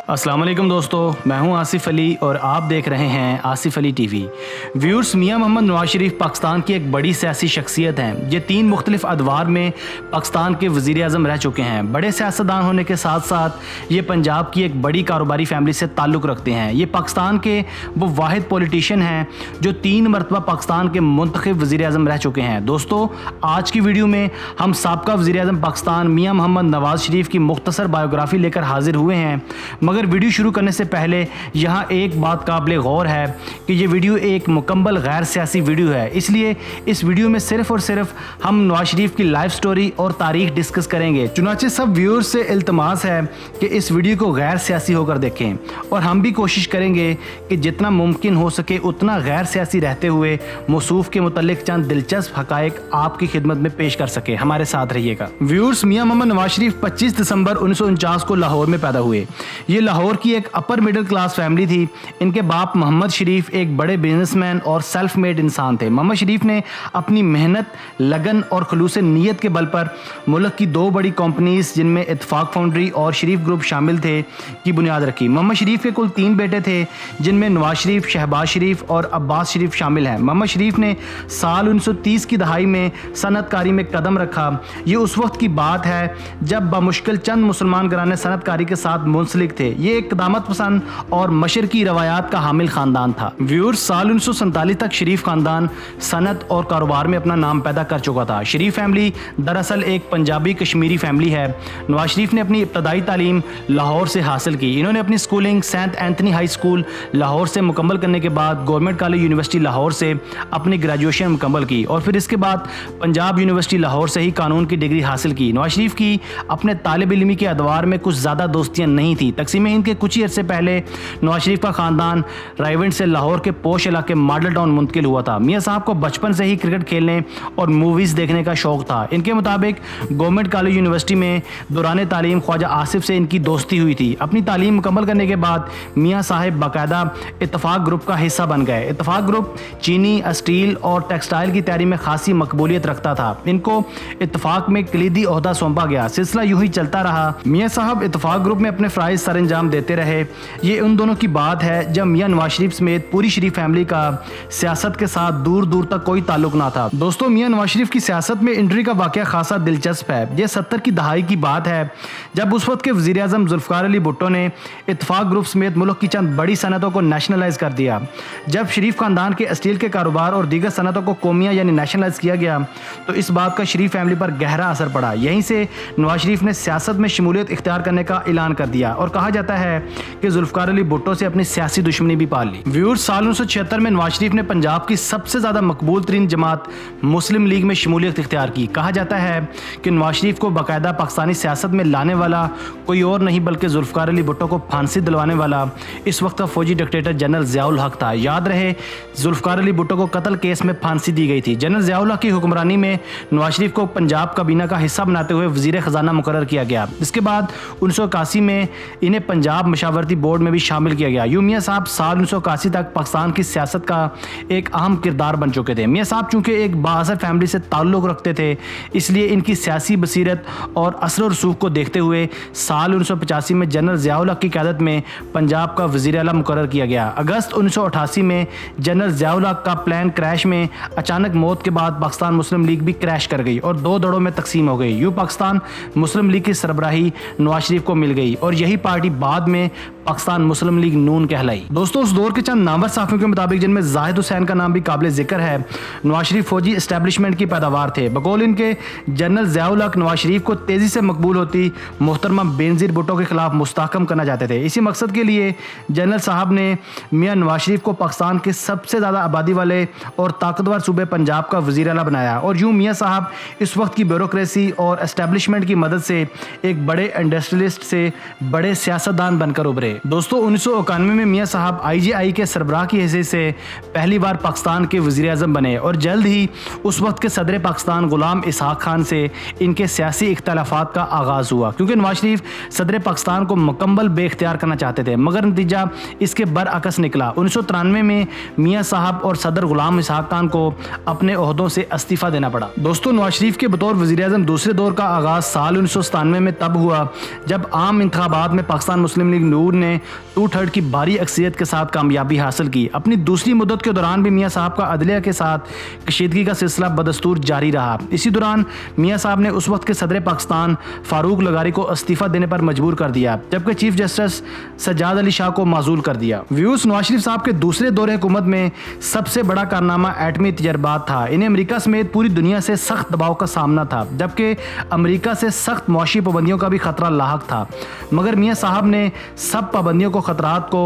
अस्सलाम वालेकुम दोस्तों, मैं हूं आसिफ अली और आप देख रहे हैं आसिफ अली टीवी। व्यूअर्स, मियां मोहम्मद नवाज शरीफ पाकिस्तान की एक बड़ी सियासी शख्सियत हैं। ये 3 मुख्तलिफ अदवार में पाकिस्तान के वज़ीर आज़म रह चुके हैं। बड़े सियासतदान होने के साथ साथ ये पंजाब की एक बड़ी कारोबारी फैमिली से ताल्लुक़ रखते हैं। ये पाकिस्तान के वो वाहिद पॉलिटिशियन हैं जो 3 मरतबा पाकिस्तान के मुंतखब वज़ीर आज़म रह चुके हैं। दोस्तों, आज की वीडियो में हम साबका वज़ीर आज़म पाकिस्तान मियां मोहम्मद नवाज शरीफ की मुख्तसर बायोग्राफी लेकर हाजिर हुए हैं। मगर वीडियो शुरू करने से पहले यहाँ एक बात काबिल गौर है कि ये वीडियो एक मुकम्मल गैर सियासी वीडियो है, इसलिए इस वीडियो में सिर्फ और सिर्फ हम नवाज शरीफ की लाइफ स्टोरी और तारीख डिस्कस करेंगे। चुनांचे सब व्यूअर्स से इल्तमास है कि इस वीडियो को गैर सियासी होकर देखें और हम भी कोशिश करेंगे कि जितना मुमकिन हो सके उतना गैर सियासी रहते हुए मौसूफ के मुतल्लिक चंद दिलचस्प हकायक आपकी खिदमत में पेश कर सके। हमारे साथ रहिएगा। व्यूअर्स, मियां मोहम्मद नवाज शरीफ 25 दिसंबर 1949 को लाहौर में पैदा हुए। ये लाहौर की एक अपर मिडिल क्लास फैमिली थी। इनके बाप मोहम्मद शरीफ एक बड़े बिजनेसमैन और सेल्फ मेड इंसान थे। मोहम्मद शरीफ ने अपनी मेहनत, लगन और खलूस नीयत के बल पर मुल्क की 2 बड़ी कंपनीज जिनमें इत्तेफाक फाउंड्री और शरीफ ग्रुप शामिल थे की बुनियाद रखी। मोहम्मद शरीफ के कुल 3 बेटे थे जिनमें नवाज शरीफ, शहबाज शरीफ और अब्बास शरीफ शामिल हैं। मोहम्मद शरीफ ने साल 1930 की दहाई में सनतकारी में कदम रखा। ये उस वक्त की बात है जब बामुश्किल चंद मुसलमान घराने सनतकारी के साथ मुंसलिक थे। ये एक क़दामत पसंद और मशरकी रवायात का हामिल खानदान था। व्यूअर्स, साल 1947 तक शरीफ खानदान सनत और कारोबार में अपना नाम पैदा कर चुका था। शरीफ फैमिली दरअसल एक पंजाबी कश्मीरी फैमिली है। नवाज शरीफ ने अपनी इब्तदाई तालीम लाहौर से हासिल की। इन्होंने अपनी schooling Saint Anthony High School Lahore से मुकम्मल करने के बाद गवर्नमेंट कॉलेज यूनिवर्सिटी लाहौर से अपनी ग्रेजुएशन मुकम्मल की और फिर इसके बाद पंजाब यूनिवर्सिटी लाहौर से ही कानून की डिग्री हासिल की। नवाज शरीफ की अपने तालिब इल्मी के अदवार में कुछ ज़्यादा दोस्तियाँ नहीं थी। तकसीम हिंद के कुछ ही अरसे पहले नवाज शरीफ का खानदान रायवेंड से लाहौर के पोश इलाके मॉडल टाउन मुंतकिल हुआ था। मियां साहब को बचपन से ही क्रिकेट खेलने और मूवीज़ देखने का शौक था। इनके मुताबिक गवर्नमेंट कॉलेज यूनिवर्सिटी में दौरान तालीम ख्वाजा आसिफ से इनकी दोस्ती हुई थी। अपनी तालीम मुकम्मल करने के बाद मियां साहब बाकायदा इत्तेफाक ग्रुप का हिस्सा बन गए। इत्तेफाक ग्रुप चीनी, स्टील और टेक्सटाइल की तैयारी में खासी मकबूलियत रखता था। इनको इत्तेफाक में कलीदी ओहदा सौंपा गया। सिलसिला यूं ही चलता रहा। मियां साहब इत्तेफाक ग्रुप में अपने फ़राइज़ सर अंजाम देते रहे। ये उन दोनों की बात है जब मियां नवाज शरीफ समेत पूरी शरीफ फैमिली का सियासत के साथ दूर दूर तक कोई ताल्लुक ना था। दोस्तों, मियां नवाज शरीफ की सियासत में एंट्री का वाकया खासा दिलचस्प है। ये 70 की दहाई की बात है जब उस वक्त के वज़ीर आज़म जुल्फ़िकार अली भुट्टो ने इत्तेफाक ग्रुप समेत मुल्क की चंद बड़ी सनतों को नेशनलाइज कर दिया। जब शरीफ खानदान के स्टील के कारोबार और दीगर सनतों को कौमिया यानी नेशनलाइज किया गया तो इस बात का शरीफ फैमिली पर गहरा असर पड़ा। यहीं से नवाज शरीफ ने सियासत में शमूलियत इख्तियार करने का ऐलान कर दिया और कहा जाता है कि जुल्फ़िकार अली भुट्टो से अपनी सियासी दुश्मनी भी पाल ली। व्यूअर्स, साल 1976 में नवाज शरीफ ने पंजाब की सबसे ज़्यादा मकबूल तरीन जमात मुस्लिम लीग में शमूलियत इख्तियार की। कहा जाता है कि नवाज शरीफ को बाकायदा पाकिस्तानी सियासत में लाने वाला कोई और नहीं बल्कि जुल्फ़िकार अली भुट्टो को फांसी दिलवाने वाला इस वक्त का फौजी डिक्टेटर जनरल ज़िया-उल हक था। याद रहे, जुल्फ़िकार अली भुट्टो को कत्ल केस में फांसी दी गई थी। जनरल ज़िया-उल हक की हुक्मरानी में नवाज शरीफ को पंजाब काबीना का हिस्सा बनाते हुए वज़ीर ख़जाना मुकर्रर किया गया। इसके बाद 1981 में इन्हें पंजाब मशावरती बोर्ड में भी शामिल किया गया। यूं मियां साहब साल 1981 तक पाकिस्तान की सियासत का एक अहम किरदार बन चुके थे। मियां साहब चूँकि एक बाअसर फैमिली से ताल्लुक़ रखते थे, इसलिए इनकी सियासी बसीरत और असर और रसूख को देखते हुए साल 1985 में जनरल ज़िया-उल हक की क़यादत में पंजाब का वज़ीर आला मुकर्रर किया गया। अगस्त 1988 में जनरल ज़िया-उल हक का प्लान क्रैश में अचानक मौत के बाद पाकिस्तान मुस्लिम लीग भी क्रैश कर गई और 2 दड़ों में तकसीम हो गई। यूँ पाकिस्तान मुस्लिम लीग की सरबराही नवाज शरीफ को मिल गई और यही पार्टी बाद में पाकिस्तान मुस्लिम लीग नून कहलाई। दोस्तों, उस दौर के चंद नामवर साफ़ियों के मुताबिक जिनमें जाहिद हुसैन का नाम भी काबिल जिक्र है, नवाज शरीफ फौजी एस्टेब्लिशमेंट की पैदावार थे। बकौल इनके जनरल ज़िया-उल हक नवाज शरीफ को तेज़ी से मकबूल होती मोहतरमा बेनज़ीर भुट्टो के खिलाफ मुस्तहकम करना चाहते थे। इसी मकसद के लिए जनरल साहब ने मियां नवाज शरीफ को पाकिस्तान के सबसे ज़्यादा आबादी वाले और ताकतवर सूबे पंजाब का वज़ीर आला बनाया और यूँ मियां साहब इस वक्त की ब्यूरोक्रेसी और एस्टेब्लिशमेंट की मदद से एक बड़े इंडस्ट्रियलिस्ट से बड़े सियासतदान बनकर उभरे। दोस्तों, 1991 में मियां साहब IGI के सरबराह की हैसियत से पहली बार पाकिस्तान के वज़ीर आज़म बने और जल्द ही उस वक्त के सदर पाकिस्तान गुलाम इसहाक खान से इनके सियासी इख्तलाफात का आगाज़ हुआ क्योंकि नवाज शरीफ सदर पाकिस्तान को मुकम्मल बेख्तियार करना चाहते थे, मगर नतीजा इसके बरअक्स निकला। 1993 में मियां साहब और सदर गुलाम इसहाक खान को अपने ओहदों से इस्तीफ़ा देना पड़ा। दोस्तों, नवाज शरीफ के बतौर वज़ीर आज़म दूसरे दौर का आगाज़ साल 1997 में तब हुआ जब आम इंतखाबात में पाकिस्तान मुस्लिम लीग नून ने نے 2/3 کی بھاری اکثریت کے ساتھ کامیابی حاصل کی۔ اپنی دوسری مدت کے دوران بھی میاں صاحب کا عدلیہ کے ساتھ کشیدگی کا سلسلہ بدستور جاری رہا۔ اسی دوران میاں صاحب نے اس وقت کے صدر پاکستان فاروق لغاری کو استعفیٰ دینے پر مجبور کر دیا، جبکہ چیف جسٹس سجاد علی شاہ کو معزول کر دیا۔ ویورز، نواز شریف صاحب کے دوسرے دور حکومت میں سب سے بڑا کارنامہ ایٹمی تجربات تھا۔ انہیں امریکہ سمیت پوری دنیا سے سخت دباؤ کا سامنا تھا، جبکہ امریکہ سے سخت معاشی پابندیوں کا بھی خطرہ لاحق تھا، مگر میاں صاحب نے سب پابندیوں کو خطرات کو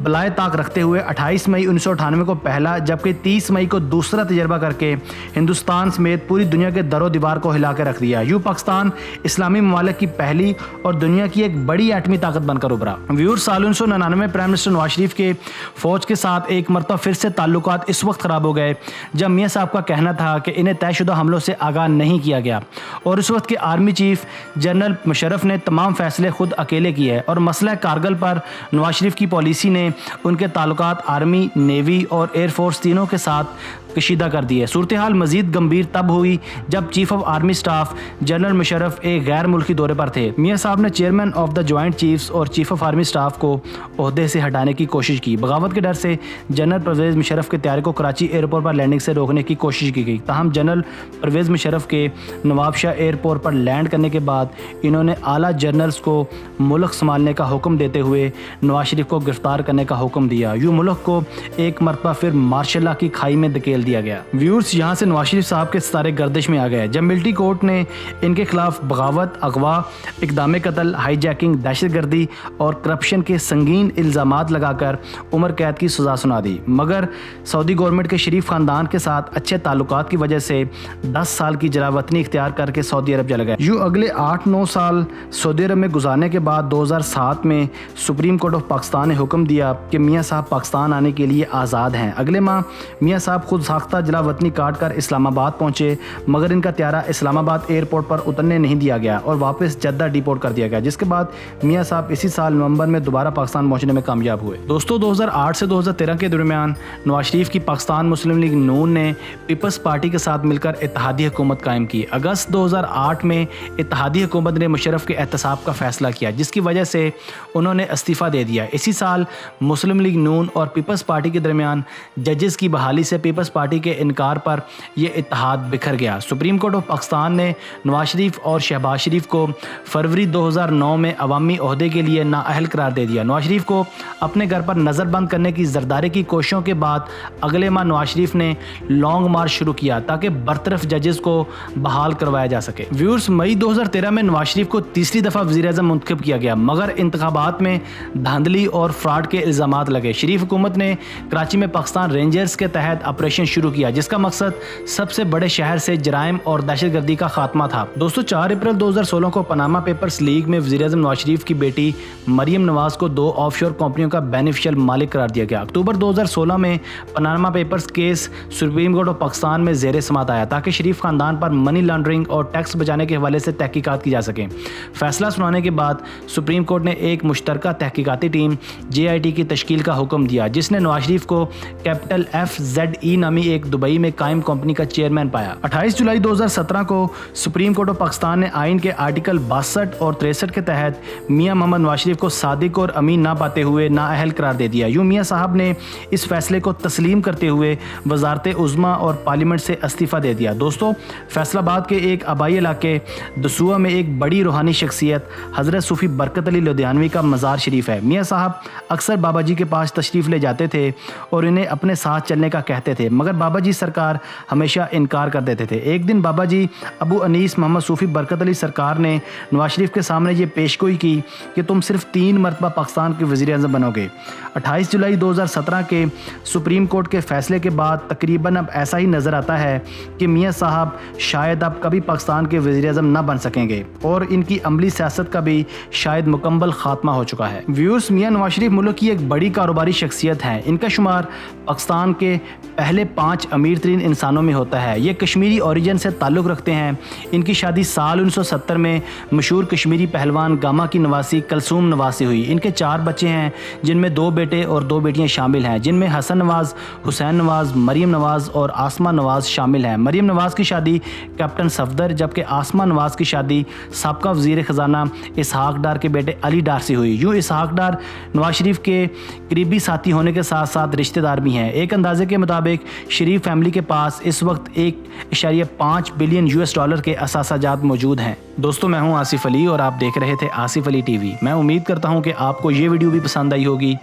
بالائے طاق رکھتے ہوئے 28 مئی 1998 کو پہلا جبکہ 30 مئی کو دوسرا تجربہ کر کے ہندوستان سمیت پوری دنیا کے در و دیوار کو ہلا کے رکھ دیا۔ یوں پاکستان اسلامی ممالک کی پہلی اور دنیا کی ایک بڑی ایٹمی طاقت بن کر ابھرا۔ ویور، سال 1999 میں پرائم منسٹر نواز شریف کے فوج کے ساتھ ایک مرتبہ پھر سے تعلقات اس وقت خراب ہو گئے جب میاں صاحب کا کہنا تھا کہ انہیں طے شدہ حملوں سے آگاہ نہیں کیا گیا، اور اس وقت کے آرمی چیف جنرل مشرف نے تمام فیصلے خود اکیلے کیے، اور مسئلہ کارگل پر نواز شریف کی پالیسی نے ان کے تعلقات آرمی، نیوی اور ایئر فورس تینوں کے ساتھ کشیدہ کر دیے۔ صورتحال مزید گمبھیر تب ہوئی جب chief of army staff general Musharraf ایک غیر ملکی دورے پر تھے۔ میاں صاحب نے chairman of the joint chiefs اور چیف آف آرمی سٹاف کو عہدے سے ہٹانے کی کوشش کی۔ بغاوت کے ڈر سے جنرل پرویز مشرف کے طیارے کو کراچی ایئرپورٹ پر لینڈنگ سے روکنے کی کوشش کی گئی، تاہم جنرل پرویز مشرف کے نواب شاہ ایئرپورٹ پر لینڈ کرنے کے بعد انہوں نے اعلیٰ جنرلز کو ملک سنبھالنے کا حکم دیتے ہوئے نواز شریف کو گرفتار کرنے کا حکم دیا۔ یوں ملک کو ایک مرتبہ پھر مارشل لا کی کھائی میں دھکیل دیا گیا۔ ویورز، یہاں سے نواز شریف صاحب کے ستارے گردش میں آ گئے جب ملٹری کورٹ نے ان کے خلاف بغاوت، اغوا، اقدام قتل، ہائی جیکنگ، دہشت گردی اور کرپشن کے سنگین الزامات لگا کر عمر قید کی سزا سنا دی، مگر سعودی گورنمنٹ کے شریف خاندان کے ساتھ اچھے تعلقات کی وجہ سے 10 سال کی جلاوطنی اختیار کر کے سعودی عرب چلے گئے۔ یوں اگلے 8-9 سال سعودی عرب میں گزارنے کے بعد 2007 میں سپریم کورٹ آف پاکستان نے حکم دیا کہ میاں صاحب پاکستان آنے کے لیے آزاد ہیں۔ اگلے ماہ میاں صاحب خود ساختہ جلاوطنی کاٹ کر اسلام آباد پہنچے، مگر ان کا طیارہ اسلام آباد ایئرپورٹ پر اترنے نہیں دیا گیا اور واپس جدہ ڈیپورٹ کر دیا گیا، جس کے بعد میاں صاحب اسی سال نومبر میں دوبارہ پاکستان پہنچنے میں کامیاب ہوئے۔ دوستو، 2008 سے 2013 کے درمیان نواز شریف کی پاکستان مسلم لیگ نون نے پیپلز پارٹی کے ساتھ مل کر اتحادی حکومت قائم کی۔ اگست 2008 میں اتحادی حکومت نے مشرف کے احتساب کا فیصلہ کیا، جس کی وجہ سے انہوں نے استعفیٰ دے دیا۔ اسی سال مسلم لیگ نون اور پیپلز پارٹی کے درمیان ججز کی بحالی سے پیپلز پارٹی کے انکار پر یہ اتحاد بکھر گیا۔ سپریم کورٹ آف پاکستان نے نواز شریف اور شہباز شریف کو فروری 2009 میں عوامی عہدے کے لیے نااہل قرار دے دیا۔ نواز شریف کو اپنے گھر پر نظر بند کرنے کی زرداری کی کوششوں کے بعد اگلے ماہ نواز شریف نے لانگ مارچ شروع کیا تاکہ برطرف ججز کو بحال کروایا جا سکے۔ ویورز، مئی 2013 میں نواز شریف کو تیسری دفعہ وزیر اعظم منتخب کیا گیا، مگر انتخابات میں دھاندلی اور فراڈ کے الزامات لگے۔ شریف حکومت نے کراچی میں پاکستان رینجرز کے تحت آپریشن شروع کیا، جس کا مقصد سب سے بڑے شہر سے جرائم اور دہشت گردی کا خاتمہ تھا۔ دوستو، 4 اپریل 2016 کو پاناما پیپرز لیک میں وزیر اعظم نواز شریف کی بیٹی مریم نواز کو 2 آف شور کمپنیوں کا بینیفیشل مالک قرار دیا گیا۔ اکتوبر 2016 میں Panama papers case supreme court of Pakistan میں زیر سماعت آیا تاکہ شریف خاندان پر منی لانڈرنگ اور ٹیکس بچانے کے حوالے سے تحقیقات کی جا سکیں۔ فیصلہ سنانے کے بعد سپریم کورٹ نے ایک مشترکہ تحقیقاتی ٹیم JIT کی تشکیل کا حکم دیا، جس نے نواز شریف کو کیپٹل FZE نامی ایک دبئی میں قائم کمپنی کا چیئرمین پایا۔ 28 جولائی 2017 کو سپریم کورٹ آف پاکستان نے آئین کے آرٹیکل 62 اور 63 کے تحت میاں محمد نواز شریف کو صادق اور امین نہ پاتے ہوئے نااہل قرار دے دیا۔ یوں میاں صاحب نے اس فیصلے کو تسلیم کرتے ہوئے وزارت عظمیٰ اور پارلیمنٹ سے استعفیٰ دے دیا۔ دوستو، فیصل آباد کے ایک آبائی علاقے دسوہ میں ایک بڑی روحانی شخصیت حضرت صوفی برکت علی لدھیانوی کا مزار شریف ہے۔ میاں صاحب اکثر بابا جی کے پاس تشریف لے جاتے تھے اور انہیں اپنے ساتھ چلنے کا کہتے تھے، مگر بابا جی سرکار ہمیشہ انکار کر دیتے تھے۔ ایک دن بابا جی ابو انیس محمد صوفی برکت علی سرکار نے نواز شریف کے سامنے یہ پیشگوئی کی کہ تم صرف 3 مرتبہ پاکستان کے وزیر اعظم بنو گے۔ 28 جولائی 2017 کے سپریم کورٹ کے فیصلے کے بعد تقریباً اب ایسا ہی نظر آتا ہے کہ میاں صاحب شاید اب کبھی پاکستان کے وزیر اعظم نہ بن سکیں گے اور ان کی عملی سیاست کا بھی شاید مکمل خاتمہ ہو چکا ہے۔ ویورز، میاں نواز شریف ملک کی ایک بڑی کاروباری شخصیت ہیں۔ ان کا شمار پاکستان کے پہلے 5 अमीर तरीन इंसानों में होता है। ये कश्मीरी ओरिजिन से ताल्लुक़ रखते हैं। इनकी शादी साल 1970 में मशहूर कश्मीरी पहलवान गामा की नवासी कलसूम नवाज से हुई। इनके 4 बच्चे हैं, जिनमें 2 बेटे और 2 बेटियां शामिल हैं, जिनमें हसन नवाज़, हुसैन नवाज़, मरीम नवाज़ और आसमा नवाज़ शामिल हैं। मरीम नवाज़ की शादी कैप्टन सफदर, जबकि आसमा नवाज़ की शादी साबका वज़ीर ख़जाना इसहाक डार के बेटे अली डार से हुई। यूँ इसहाक डार नवाज शरीफ के करीबी साथी होने के साथ साथ रिश्तेदार भी हैं। एक अंदाजे के मुताबिक शरीफ फैमिली के पास इस वक्त 1.5 बिलियन US$ के असासाजात मौजूद हैं। दोस्तों, मैं हूं आसिफ अली और आप देख रहे थे आसिफ अली टीवी। मैं उम्मीद करता हूं कि आपको ये वीडियो भी पसंद आई होगी।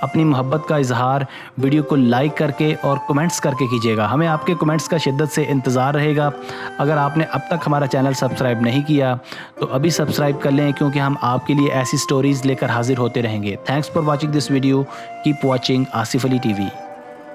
अपनी मोहब्बत का इजहार वीडियो को लाइक करके और कमेंट्स करके कीजिएगा। हमें आपके कमेंट्स का शिद्दत से इंतज़ार रहेगा। अगर आपने अब तक हमारा चैनल सब्सक्राइब नहीं किया तो अभी सब्सक्राइब कर लें, क्योंकि हम आपके लिए ऐसी स्टोरीज़ लेकर हाजिर होते रहेंगे। Thanks for watching this video. Keep watching Asif Ali TV.